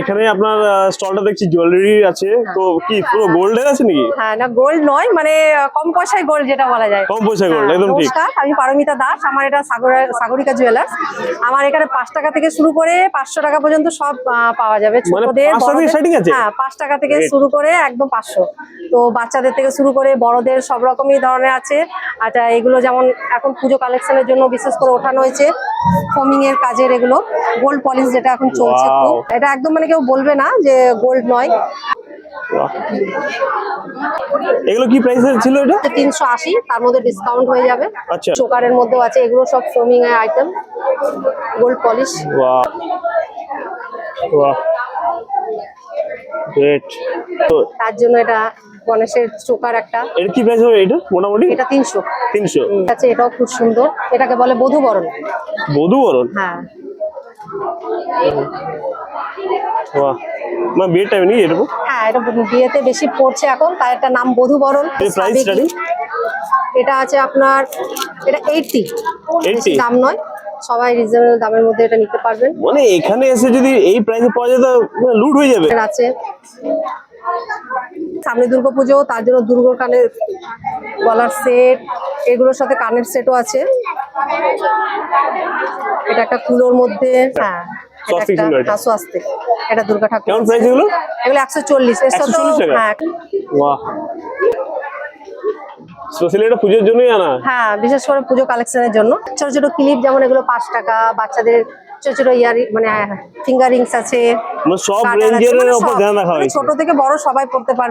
এখানে আপনার স্টলটা দেখছি জুয়েলারি আছে, তো কি পুরো গোল্ডের আছে নাকি? হ্যাঁ, না গোল্ড নয়, মানে কম পয়সায় গোল্ড যেটা বলা যায়। কম পয়সায় গোল্ড, একদম ঠিক। নমস্কার, আমি পারমিতা দাস। আমার এটা সাগরিকা জুয়েলার্স। আমার এখানে 5 টাকা থেকে শুরু করে 500 টাকা পর্যন্ত সব পাওয়া যাবে। ছোটদের, 5 টাকা থেকে starting আছে? হ্যাঁ, 5 টাকা থেকে শুরু করে একদম 500। তো বাচ্চাদের থেকে শুরু করে বড়দের সব রকমই ধরনের আছে। আচ্ছা, এগুলো যেমন এখন পুজো কালেকশনের জন্য বিশেষ করে ওঠানো হয়েছে ফোমিং এর কাজের, এগুলো গোল্ড পলিশ যেটা এখন চলছে। Wow! এটা একদম মানে কেউ বলবে না যে গোল্ড নয়। বাহ। এগুলো কি প্রাইসের ছিল এটা? 380, তার মধ্যে ডিসকাউন্ট হয়ে যাবে। আচ্ছা। চোকারের মধ্যেও আছে, এগুলো সব ফোমিং এর আইটেম, গোল্ড পলিশ। বাহ বাহ, গ্রেট। তো তার জন্য এটা গণেশের চোকার একটা, এর কি প্রাইস হবে এটা মোটামুটি? এটা 300। 300। আছে, এটাও খুব সুন্দর। এটাকে বলে বধূবরণ। বধূবরণ? হ্যাঁ, বাহ, মা বিয়ের টাইমে নিয়ে এরকম? হ্যাঁ, এটা বিয়েতে বেশি পড়ছে এখন, তাই একটা নাম বধূবরণ। এর প্রাইস স্টার্টিং? এটা আছে আপনার, এটা 80। 80? দাম নয়, সবাই রিজনেবল দামের মধ্যে এটা নিতে পারবেন। মানে এখানে এসে যদি এই প্রাইসে পাওয়া যায় তো লুট হয়ে যাবে। এটা আছে সামনে দুর্গাপুজো, তার জন্য দুর্গোর কানের গলার সেট, এগুলোর সাথে কানের সেটও আছে। এটা একটা কুলোর মধ্যে, হ্যাঁ, স্বস্তিক ছিল এটা। স্বস্তিক। এটা দুর্গা ঠাকুর। কেমন প্রাইস এগুলো? এগুলো 140। 140 টাকা? হ্যাঁ, বাহ, স্পেশালি এটা পুজোর জন্যই আনা? হ্যাঁ, বিশেষ করে পুজো কালেকশনের জন্য। ছোট ছোট ক্লিপ যেমন এগুলো 5 টাকা। বাচ্চাদের ছোট ছোট মানে ফিঙ্গার রিংস আছে, মানে সব কাটার আছে, রেঞ্জের মানে উপর সব। ধ্যান রাখা মানে হয়েছে। ছোট থেকে বড় সবাই পড়তে পারবে।